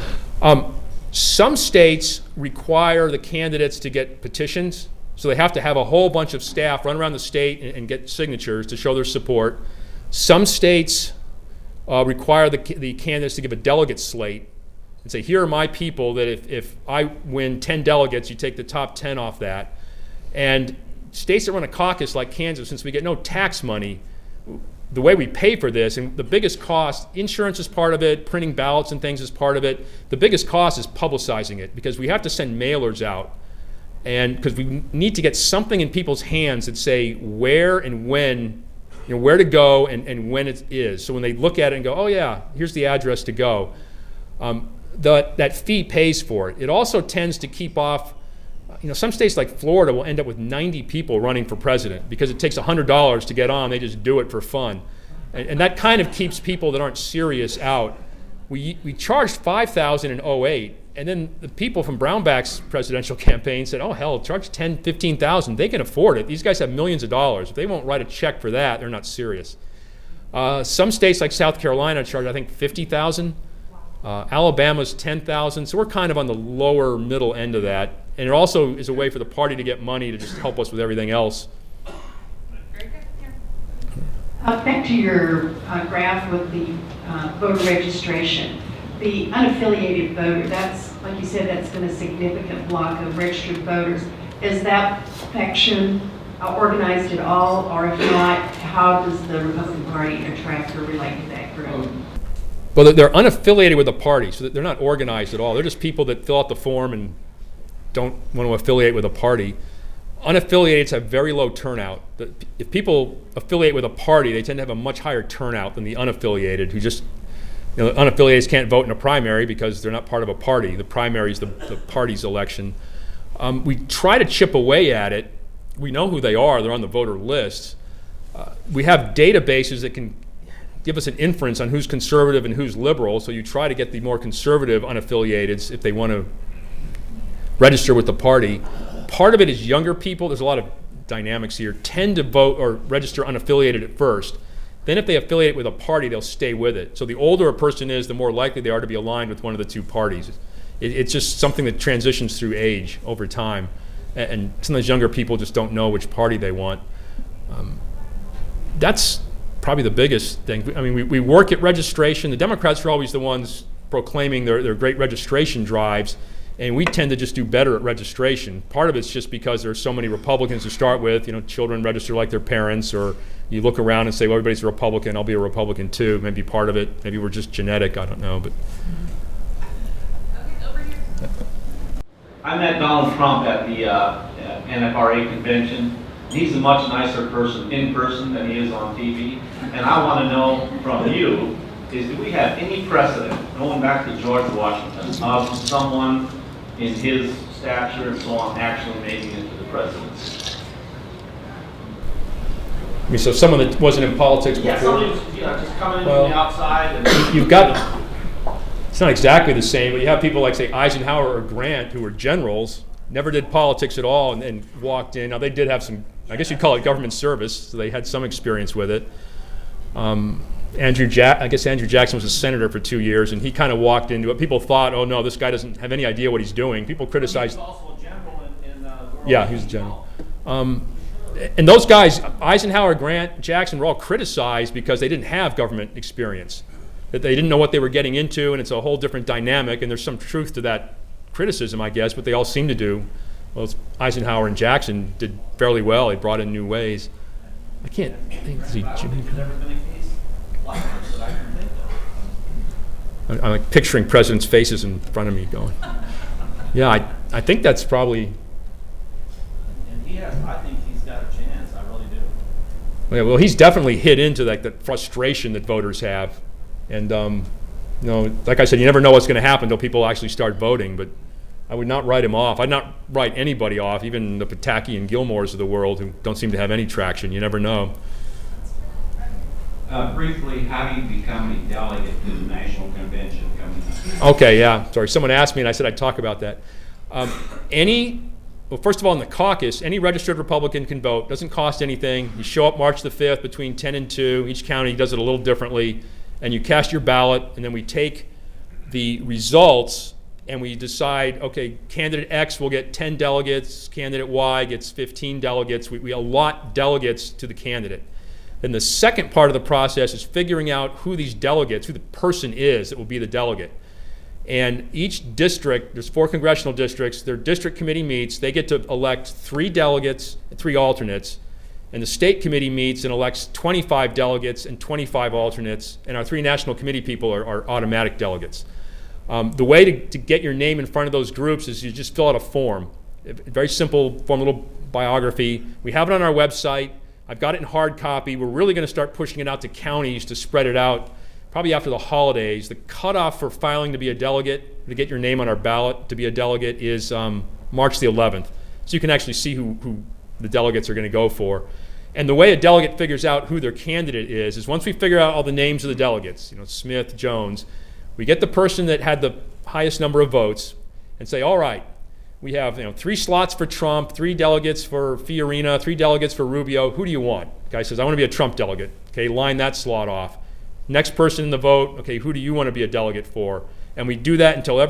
Speaker 2: Some states require the candidates to get petitions, so they have to have a whole bunch of staff run around the state and get signatures to show their support. Some states require the candidates to give a delegate slate and say, here are my people that if I win 10 delegates, you take the top 10 off that. And states that run a caucus like Kansas, since we get no tax money, the way we pay for this, and the biggest cost, insurance is part of it, printing ballots and things is part of it. The biggest cost is publicizing it because we have to send mailers out. And because we need to get something in people's hands that say where and when, where to go and when it is. So when they look at it and go, oh yeah, here's the address to go, that fee pays for it. It also tends to keep off, some states like Florida will end up with 90 people running for president because it takes $100 to get on. They just do it for fun. And that kind of keeps people that aren't serious out. We charged $5,000 in 2008, and then the people from Brownback's presidential campaign said, oh hell, charge $10,000, $15,000. They can afford it. These guys have millions of dollars. If they won't write a check for that, they're not serious. Some states like South Carolina charge, I think, $50,000. Alabama's 10,000, so we're kind of on the lower middle end of that. And it also is a way for the party to get money to just help us with everything else.
Speaker 5: Back to your graph with the voter registration. The unaffiliated voter, that's, like you said, that's been a significant block of registered voters. Is that faction organized at all, or if not, how does the Republican Party attract or relate to that group?
Speaker 2: Well, they're unaffiliated with a party, so they're not organized at all. They're just people that fill out the form and don't want to affiliate with a party. Unaffiliateds have very low turnout. If people affiliate with a party, they tend to have a much higher turnout than the unaffiliated, who just, unaffiliated can't vote in a primary because they're not part of a party. The primary is the party's election. We try to chip away at it. We know who they are. They're on the voter list. We have databases that can give us an inference on who's conservative and who's liberal, so you try to get the more conservative unaffiliateds if they want to register with the party. Part of it is younger people. There's a lot of dynamics here. Tend to vote or register unaffiliated at first. Then if they affiliate with a party, they'll stay with it. So the older a person is, the more likely they are to be aligned with one of the two parties. It's just something that transitions through age over time. And sometimes younger people just don't know which party they want. That's probably the biggest thing. I mean, we work at registration. The Democrats are always the ones proclaiming their great registration drives. And we tend to just do better at registration. Part of it's just because there are so many Republicans to start with. Children register like their parents, or you look around and say, well, everybody's a Republican, I'll be a Republican too. Maybe part of it, maybe we're just genetic, I don't know. But
Speaker 6: I met Donald Trump at the NFRA convention. He's a much nicer person in person than he is on TV. And I want to know from you, do we have any precedent, going back to George Washington, of someone in his stature and so on actually making it to the presidency?
Speaker 2: I mean, so someone that wasn't in politics before?
Speaker 6: Yeah, somebody who's just coming in from the outside. And,
Speaker 2: you've got, it's not exactly the same, but you have people like, say, Eisenhower or Grant, who were generals, never did politics at all, and walked in. Now, they did have some, I guess you'd call it government service, so they had some experience with it. Andrew Jackson was a senator for 2 years, and he kind of walked into it. People thought, oh no, this guy doesn't have any idea what he's doing. People criticized.
Speaker 6: He was also a general in the world.
Speaker 2: Yeah, he was a general. And those guys, Eisenhower, Grant, Jackson, were all criticized because they didn't have government experience. That they didn't know what they were getting into, and it's a whole different dynamic, and there's some truth to that criticism, I guess, but they all seem to do. Well, Eisenhower and Jackson did fairly well. They brought in new ways. I can't think.
Speaker 6: Has there ever been a case like this that I can think of?
Speaker 2: I'm like picturing presidents' faces in front of me going, yeah, I think that's probably.
Speaker 6: And he has, I think he's got a chance, I really do.
Speaker 2: Yeah, well, he's definitely hit into like the frustration that voters have. And, like I said, you never know what's going to happen until people actually start voting, but I would not write him off. I'd not write anybody off, even the Pataki and Gilmores of the world who don't seem to have any traction. You never know.
Speaker 7: Briefly, how do you become a delegate to the national convention coming up?
Speaker 2: Okay, yeah. Sorry, someone asked me and I said I'd talk about that. Well, first of all, in the caucus, any registered Republican can vote. Doesn't cost anything. You show up March the 5th between 10 and 2. Each county does it a little differently. And you cast your ballot, and then we take the results and we decide, okay, candidate X will get 10 delegates, candidate Y gets 15 delegates. We allot delegates to the candidate. Then the second part of the process is figuring out who these delegates, who the person is that will be the delegate. And each district, there's 4 congressional districts, their district committee meets, they get to elect 3 delegates and 3 alternates. And the state committee meets and elects 25 delegates and 25 alternates, and our 3 national committee people are automatic delegates. The way to get your name in front of those groups is you just fill out a form. A very simple form, a little biography. We have it on our website. I've got it in hard copy. We're really going to start pushing it out to counties to spread it out probably after the holidays. The cutoff for filing to be a delegate, to get your name on our ballot to be a delegate, is March the 11th. So you can actually see who the delegates are going to go for. And the way a delegate figures out who their candidate is once we figure out all the names of the delegates, Smith, Jones, we get the person that had the highest number of votes and say, all right, we have 3 slots for Trump, 3 delegates for Fiorina, 3 delegates for Rubio. Who do you want? The guy says, I want to be a Trump delegate. Okay, line that slot off. Next person in the vote, okay, who do you want to be a delegate for? And we do that until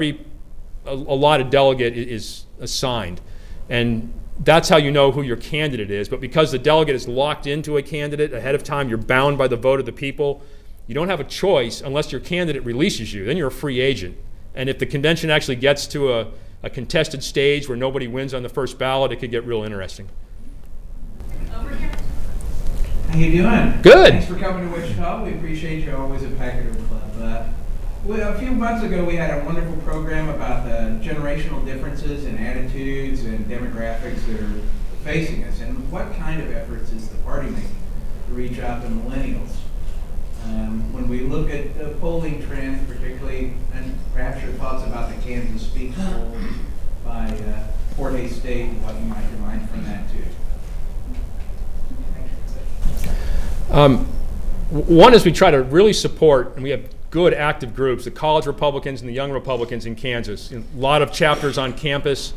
Speaker 2: a lot of delegate is assigned. And that's how you know who your candidate is. But because the delegate is locked into a candidate ahead of time, you're bound by the vote of the people. You don't have a choice unless your candidate releases you. Then you're a free agent. And if the convention actually gets to a contested stage where nobody wins on the first ballot, it could get real interesting.
Speaker 3: Over here.
Speaker 8: How you doing?
Speaker 2: Good.
Speaker 8: Thanks for coming to Wichita. We appreciate you always at Pachyderm Club. A few months ago, we had a wonderful program about the generational differences in attitudes and demographics that are facing us, and what kind of efforts is the party making to reach out to millennials? When we look at the polling trends, particularly, and perhaps your thoughts about the Kansas Speaks poll by Fort Hays State and what you might remind from that too.
Speaker 2: One is we try to really support, and we have good active groups, the college Republicans and the young Republicans in Kansas. A lot of chapters on campus.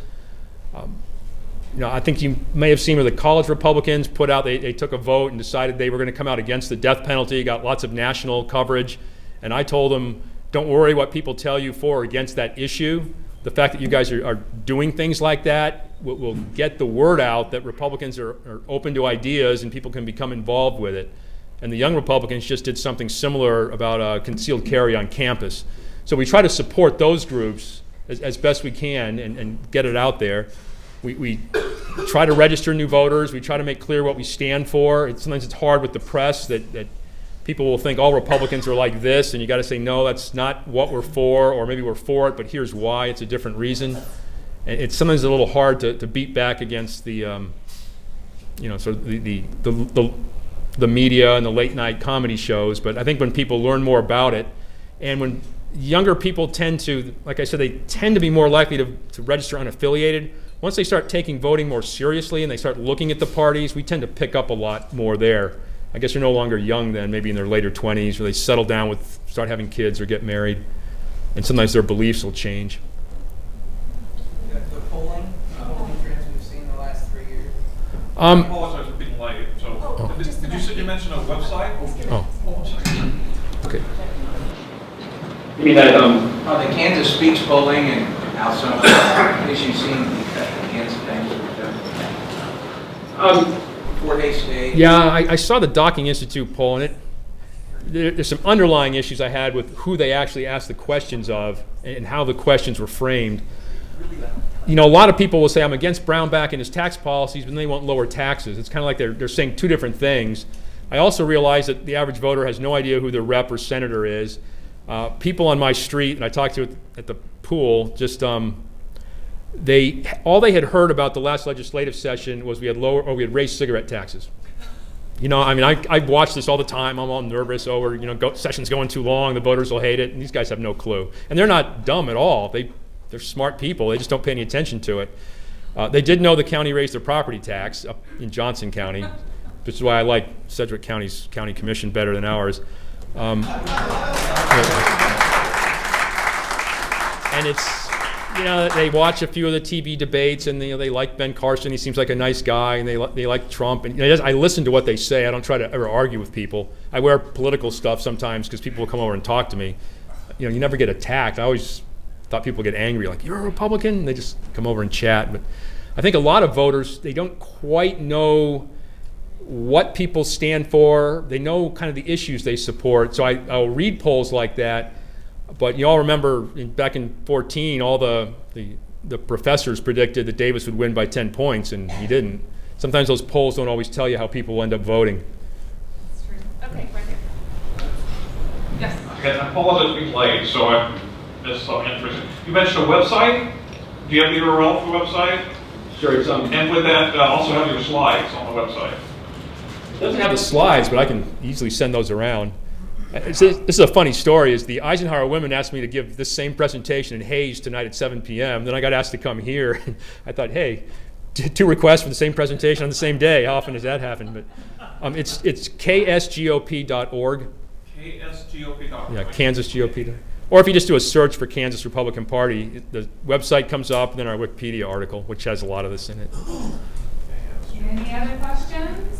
Speaker 2: I think you may have seen where the college Republicans put out, they took a vote and decided they were going to come out against the death penalty, got lots of national coverage. And I told them, don't worry what people tell you for or against that issue. The fact that you guys are doing things like that will get the word out that Republicans are open to ideas and people can become involved with it. And the young Republicans just did something similar about concealed carry on campus. So we try to support those groups as best we can and get it out there. We try to register new voters. We try to make clear what we stand for. Sometimes it's hard with the press that people will think all Republicans are like this, and you got to say, no, that's not what we're for, or maybe we're for it, but here's why. It's a different reason. And it's sometimes a little hard to beat back against the, sort of the media and the late night comedy shows. But I think when people learn more about it, and when younger people tend to, like I said, they tend to be more likely to register unaffiliated. Once they start taking voting more seriously and they start looking at the parties, we tend to pick up a lot more there. I guess they're no longer young then, maybe in their later 20s, or they settle down start having kids or get married, and sometimes their beliefs will change.
Speaker 8: The polling trends we've seen the last 3 years.
Speaker 9: I apologize for being late. So, did you mention a website?
Speaker 2: Oh, okay.
Speaker 6: You mean that,
Speaker 8: The Kansas Speaks polling and how some of the issues seem to be cut against things that we've done. Fort Hays State.
Speaker 2: Yeah, I saw the Docking Institute poll, and there's some underlying issues I had with who they actually asked the questions of and how the questions were framed. A lot of people will say, I'm against Brownback and his tax policies, but then they want lower taxes. It's kind of like they're saying two different things. I also realize that the average voter has no idea who their rep or senator is. People on my street, and I talked to at the pool, just all they had heard about the last legislative session was we had raised cigarette taxes. I watch this all the time. I'm all nervous over, session's going too long, the voters will hate it, and these guys have no clue. And they're not dumb at all. They're smart people. They just don't pay any attention to it. They did know the county raised their property tax up in Johnson County, which is why I like Sedgwick County's county commission better than ours. And it's, they watch a few of the TV debates, and they like Ben Carson. He seems like a nice guy, and they like Trump. And I listen to what they say. I don't try to ever argue with people. I wear political stuff sometimes because people will come over and talk to me. You never get attacked. I always thought people get angry, like, you're a Republican? And they just come over and chat. But I think a lot of voters, they don't quite know what people stand for. They know kind of the issues they support. So I'll read polls like that. But you all remember back in 2014, all the professors predicted that Davis would win by 10 points, and he didn't. Sometimes those polls don't always tell you how people will end up voting.
Speaker 3: That's true. Okay, right here. Yes.
Speaker 9: Again, I apologize for being late, so I missed something interesting. You mentioned a website. Do you have the URL for the website?
Speaker 2: Sure, it's
Speaker 9: And would that also have your slides on the website?
Speaker 2: It doesn't have the slides, but I can easily send those around. This is a funny story. Is the Eisenhower women asked me to give this same presentation in Hayes tonight at 7 p.m. Then I got asked to come here. I thought, hey, two requests for the same presentation on the same day. How often does that happen? But it's ksgop.org.
Speaker 9: KSGOP.org.
Speaker 2: Yeah, Kansas GOP. Or if you just do a search for Kansas Republican Party, the website comes up, and then our Wikipedia article, which has a lot of this in it.
Speaker 3: Any other questions?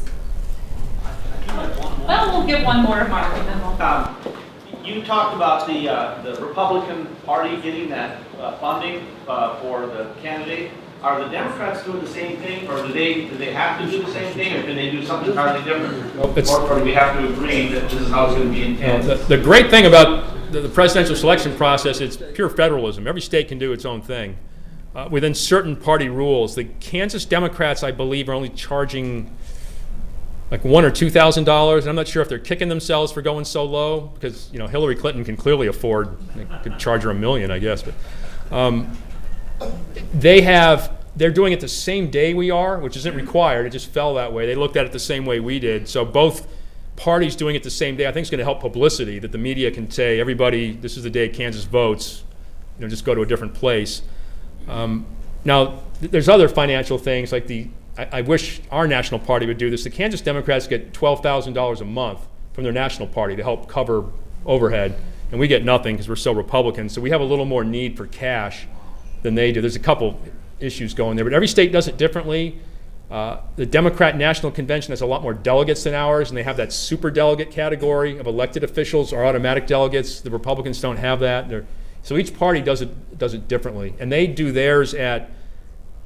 Speaker 3: Well, No, we'll give one more to Mark and then we'll.
Speaker 6: You talked about the Republican Party getting that funding for the candidate. Are the Democrats doing the same thing, or do they have to do the same thing, or can they do something entirely different? Or do we have to agree that this is how it's going to be in Kansas?
Speaker 2: The great thing about the presidential selection process, it's pure federalism. Every state can do its own thing within certain party rules. The Kansas Democrats, I believe, are only charging like $1,000 or $2,000. And I'm not sure if they're kicking themselves for going so low, because Hillary Clinton can clearly afford, they could charge her $1 million, I guess. But they're doing it the same day we are, which isn't required. It just fell that way. They looked at it the same way we did. So both parties doing it the same day, I think, is going to help publicity, that the media can say, everybody, this is the day Kansas votes, just go to a different place. Now, there's other financial things, like I wish our national party would do this. The Kansas Democrats get $12,000 a month from their national party to help cover overhead, and we get nothing because we're so Republican. So we have a little more need for cash than they do. There's a couple issues going there, but every state does it differently. The Democrat National Convention has a lot more delegates than ours, and they have that super delegate category of elected officials or automatic delegates. The Republicans don't have that. So each party does it differently, and they do theirs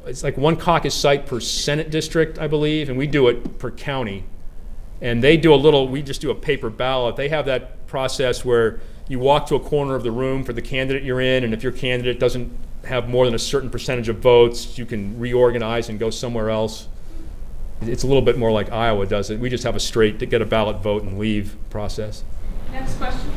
Speaker 2: it's like one caucus site per Senate district, I believe, and we do it per county. And they do we just do a paper ballot. They have that process where you walk to a corner of the room for the candidate you're in, and if your candidate doesn't have more than a certain percentage of votes, you can reorganize and go somewhere else. It's a little bit more like Iowa does it. We just have a straight to get a ballot vote and leave process.
Speaker 3: Next question.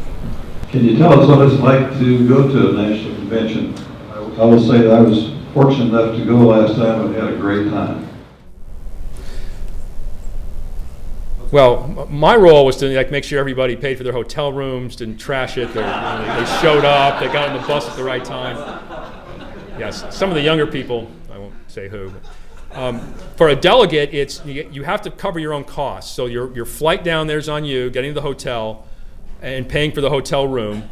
Speaker 10: Can you tell us what it's like to go to a national convention? I will say that I was fortunate enough to go last time and had a great time.
Speaker 2: Well, my role was to make sure everybody paid for their hotel rooms, didn't trash it. They showed up. They got on the bus at the right time. Yes, some of the younger people, I won't say who. But, for a delegate, you have to cover your own costs. So your flight down there is on you, getting to the hotel, and paying for the hotel room.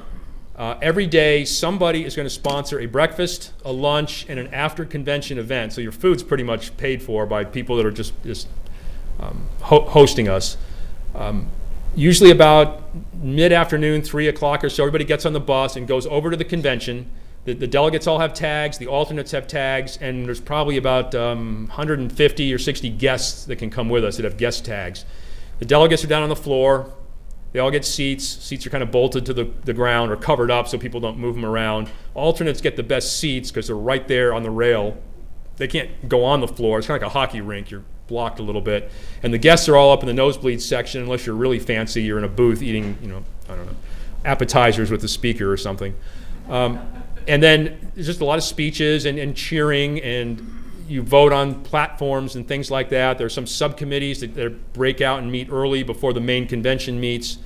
Speaker 2: Every day, somebody is going to sponsor a breakfast, a lunch, and an after-convention event. So your food's pretty much paid for by people that are just hosting us. Usually about mid-afternoon, 3 o'clock or so, everybody gets on the bus and goes over to the convention. The delegates all have tags, the alternates have tags, and there's probably about 150 or 60 guests that can come with us that have guest tags. The delegates are down on the floor. They all get seats. Seats are kind of bolted to the ground or covered up so people don't move them around. Alternates get the best seats because they're right there on the rail. They can't go on the floor. It's kind of like a hockey rink. You're blocked a little bit. And the guests are all up in the nosebleed section unless you're really fancy. You're in a booth eating, I don't know, appetizers with the speaker or something. And then there's just a lot of speeches and cheering, and you vote on platforms and things like that. There are some subcommittees that break out and meet early before the main convention meets.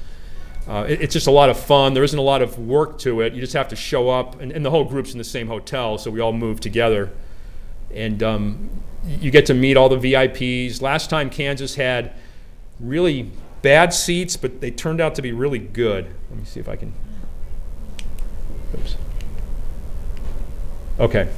Speaker 2: It's just a lot of fun. There isn't a lot of work to it. You just have to show up, and the whole group's in the same hotel, so we all move together. And you get to meet all the VIPs. Last time Kansas had really bad seats, but they turned out to be really good. Let me see if I can. Oops. Okay.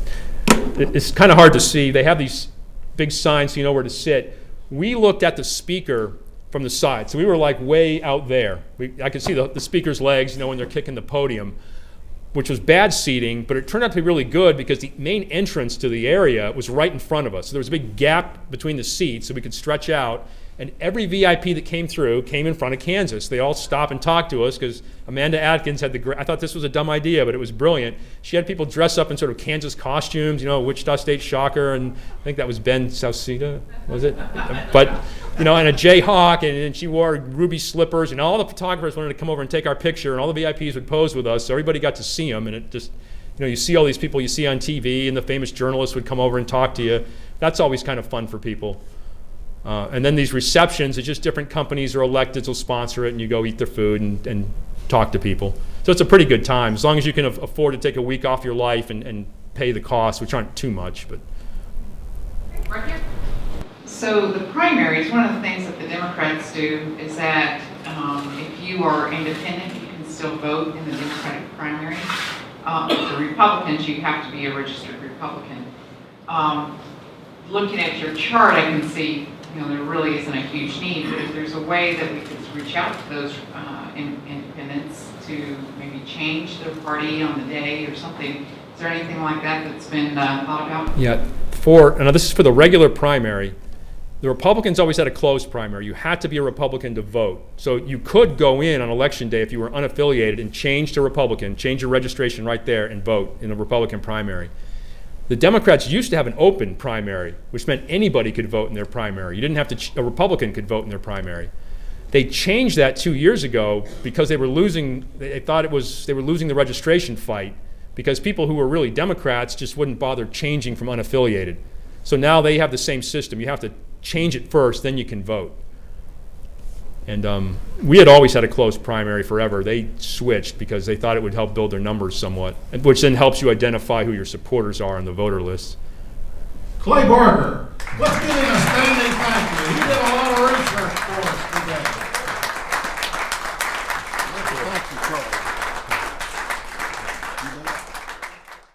Speaker 2: It's kind of hard to see. They have these big signs so you know where to sit. We looked at the speaker from the side, so we were like way out there. I could see the speaker's legs, when they're kicking the podium, which was bad seating, but it turned out to be really good because the main entrance to the area was right in front of us. So there was a big gap between the seats so we could stretch out, and every VIP that came through came in front of Kansas. They all stop and talk to us because Amanda Atkins had I thought this was a dumb idea, but it was brilliant. She had people dress up in sort of Kansas costumes, Wichita State Shocker, and I think that was Ben Sauceda, was it? But, and a Jayhawk, and she wore ruby slippers, and all the photographers wanted to come over and take our picture, and all the VIPs would pose with us, so everybody got to see them, and it just, you see all these people you see on TV, and the famous journalists would come over and talk to you. That's always kind of fun for people. And then these receptions, it's just different companies or electeds will sponsor it, and you go eat their food and talk to people. So it's a pretty good time, as long as you can afford to take a week off your life and pay the costs, which aren't too much. But
Speaker 3: Right here.
Speaker 11: So the primaries, one of the things that the Democrats do is that if you are independent, you can still vote in the Democratic primary. The Republicans, you have to be a registered Republican. Looking at your chart, I can see there really isn't a huge need, but if there's a way that we could reach out to those independents to maybe change their party on the day or something? Is there anything like that that's been thought about?
Speaker 2: Yeah, now this is for the regular primary. The Republicans always had a closed primary. You had to be a Republican to vote. So you could go in on election day if you were unaffiliated and change to Republican, change your registration right there and vote in the Republican primary. The Democrats used to have an open primary, which meant anybody could vote in their primary. You didn't have to, a Republican could vote in their primary. They changed that 2 years ago because they were losing, they thought they were losing the registration fight because people who were really Democrats just wouldn't bother changing from unaffiliated. So now they have the same system. You have to change it first, then you can vote. And we had always had a closed primary forever. They switched because they thought it would help build their numbers somewhat, which then helps you identify who your supporters are on the voter list.
Speaker 12: Clay Barker, let's give him a standing thank you. He did a lot of research for us today. Thank you, Clay.